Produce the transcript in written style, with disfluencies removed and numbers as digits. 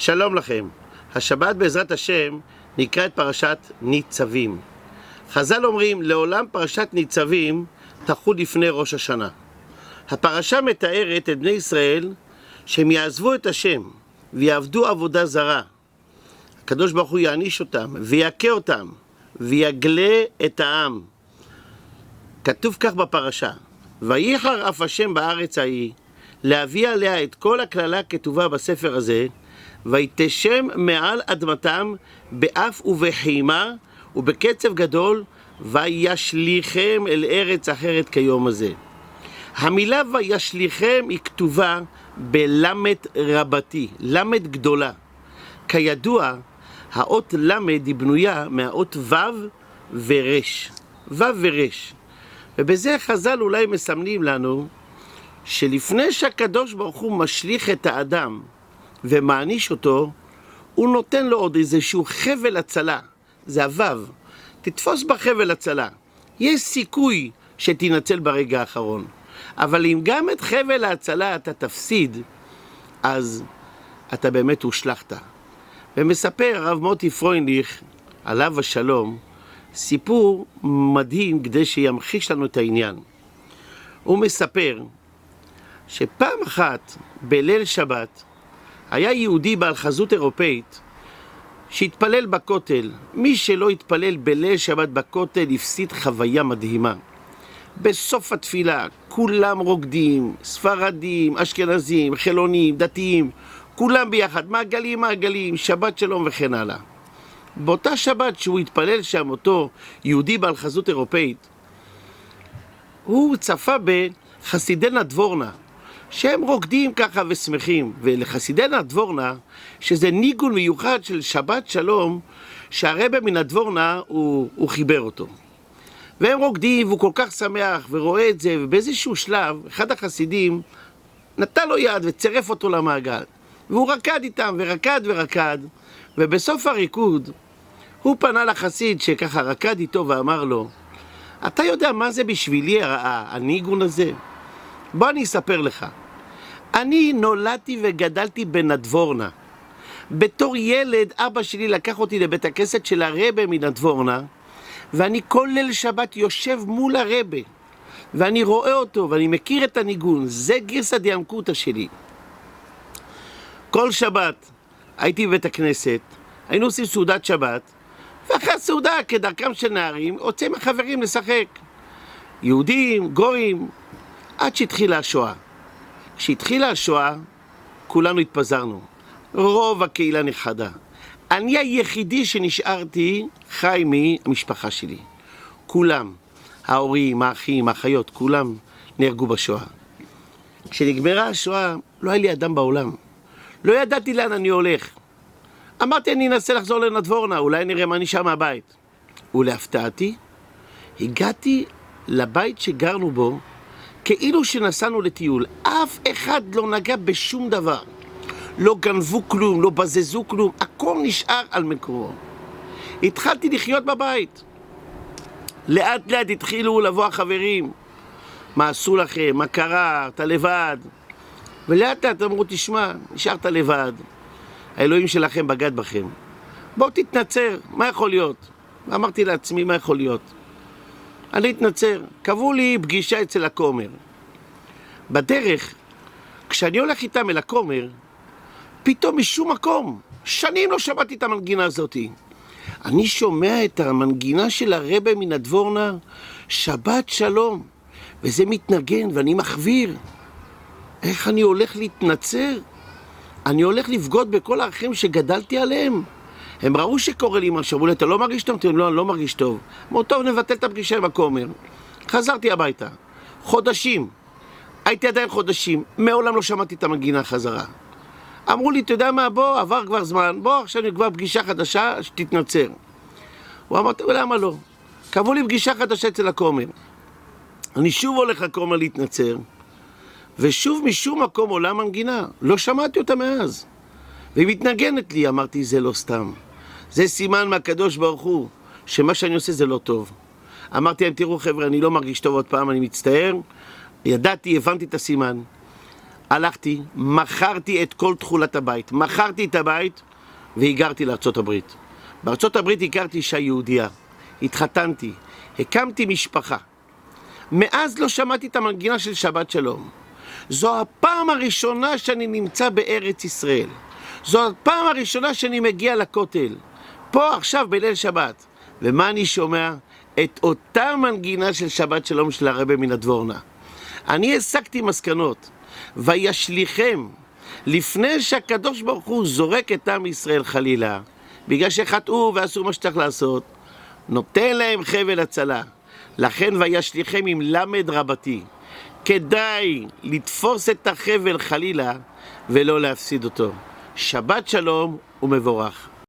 שלום לכם. השבת בעזרת השם נקרא את פרשת ניצבים. חז"ל אומרים, לעולם פרשת ניצבים תחול לפני ראש השנה. הפרשה מתארת את בני ישראל שהם יעזבו את השם ויעבדו עבודה זרה. הקדוש ברוך הוא יעניש אותם ויכה אותם ויגלה את העם. כתוב כך בפרשה: וייחר אף השם בארץ ההיא להביא עליה את כל הכללה כתובה בספר הזה, ויתשם מעל אדמתם באף ובחימה ובקצב גדול, וישליכם אל ארץ אחרת כיום הזה. המילה וישליכם היא כתובה בלמד רבתי, למד גדולה. כידוע, האות למד היא בנויה מהאות וו ורש. וו ורש. ובזה חז"ל אולי מסמנים לנו שלפני שהקדוש ברוך הוא משליך את האדם ומעניש אותו, הוא נותן לו עוד איזשהו חבל הצלה. זה הוו. תתפוס בחבל הצלה. יש סיכוי שתנצל ברגע האחרון. אבל אם גם את חבל ההצלה אתה תפסיד, אז אתה באמת הושלכת. ומספר הרב מוטי פרוינליך, עליו השלום, סיפור מדהים כדי שימחיש לנו את העניין. הוא מספר שפעם אחת בליל שבת היה יהודי בעל חזות אירופאית שהתפלל בכותל. מי שלא התפלל בליל שבת בכותל הפסיד חוויה מדהימה. בסוף התפילה כולם רוקדים, ספרדים, אשכנזים, חילונים, דתיים, כולם ביחד, מעגלים, שבת שלום וכן הלאה. באותה שבת שהוא התפלל שם, אותו יהודי בעל חזות אירופאית, הוא צפה בחסידי נדבורנה, שהם רוקדים ככה ושמחים. ולחסידי נדבורנה, שזה ניגון מיוחד של שבת שלום, שהרבא מנדבורנה הוא חיבר אותו. והם רוקדים והוא כל כך שמח ורואה את זה, ובאיזשהו שלב אחד החסידים נתן לו יד וצירף אותו למעגל, והוא רקד איתם ורקד, ובסוף הריקוד הוא פנה לחסיד שככה רקד איתו ואמר לו: אתה יודע מה זה בשבילי הניגון הזה? בוא אני אספר לך. אני נולדתי וגדלתי בנדבורנה. בתור ילד אבא שלי לקח אותי לבית הכנסת של הרבא מנדבורנה, ואני כל ליל שבת יושב מול הרבא, ואני רואה אותו ואני מכיר את הניגון. זה גרסא דינקותא שלי. כל שבת הייתי בבית הכנסת, היינו עושים סעודת שבת, ואחרי הסעודה כדרכם של נערים יוצאים החברים לשחק, יהודים, גויים, עד שהתחילה השואה. כשהתחילה השואה כולנו התפזרנו, רוב הקהילה נכחדה. אני היחידי שנשארתי חי מהמשפחה שלי. כולם, ההורים, האחים, האחיות, כולם נהרגו בשואה. כשנגמרה השואה לא היה לי אדם בעולם, לא ידעתי לאן אני הולך. אמרתי אני אנסה לחזור לנדבורנה, אולי נראה מה נשאר מהבית. ולהפתעתי הגעתי לבית שגרנו בו כאילו שנסענו לטיול. אף אחד לא נגע בשום דבר, לא גנבו כלום, לא בזזו כלום, הכל נשאר על מקומו. התחלתי לחיות בבית. לאט לאט התחילו לבוא החברים: מה עשו לכם? מה קרה? אתה לבד? ולאט לאט אמרו: תשמע, נשארת לבד, האלוהים שלכם בגד בכם, בואו תתנצר, מה יכול להיות? אמרתי לעצמי, מה יכול להיות? אני אתנצר. קבעו לי פגישה אצל הכומר. בדרך, כשאני הולך איתם אל הכומר, פתאום משום מקום, שנים לא שמעתי את המנגינה הזאת, אני שומע את המנגינה של הרבא מנדבורנה, שבת שלום, וזה מתנגן ואני מחוויר. איך אני הולך להתנצר? אני הולך לבגוד בכל האחים שגדלתי עליהם. הם ראו שקורה לי משהו, אמרו לי: אתה לא מרגיש טוב? לא, אני לא מרגיש טוב. אמרו: טוב, נבטל את הפגישה עם הכומר. חזרתי הביתה. חודשים. הייתי עדיין חודשים. מעולם לא שמעתי את המנגינה חזרה. אמרו לי: אתה יודע מה? בוא, עבר כבר זמן. בוא, עכשיו נקבע פגישה חדשה, שתתנצר. הוא אמר: למה לא? קבעו לי פגישה חדשה אצל הכומר. אני שוב הולך לכומר להתנצר, ושוב משום מקום עולה מנגינה. לא שמעתי אותה מאז. והיא מתנגנת לי. אמרתי: זה לא סתם. זה סימן מהקדוש ברוך הוא שמה שאני עושה זה לא טוב. אמרתי להם: תראו חבר'ה, אני לא מרגיש טוב עוד פעם, אני מצטער. ידעתי, הבנתי את הסימן. הלכתי, מכרתי את כל תכולת הבית, מכרתי את הבית והיגרתי לארצות הברית. בארצות הברית הכרתי אישה יהודייה, התחתנתי, הקמתי משפחה. מאז לא שמעתי את המנגינה של שבת שלום. זו הפעם הראשונה שאני נמצא בארץ ישראל. זו הפעם הראשונה שאני מגיע לכותל. פה עכשיו בליל שבת. ומה אני שומע? את אותה מנגינה של שבת שלום של הרבי מן הדבורנה. אני הסקתי מסקנות. וישליכם, לפני שהקדוש ברוך הוא זורק את עם ישראל חלילה, בגלל שחטאו ועשו מה שצריך לעשות, נותן להם חבל הצלה. לכן וישליכם עם למד רבתי. כדאי לתפוס את החבל חלילה ולא להפסיד אותו. שבת שלום ומבורך.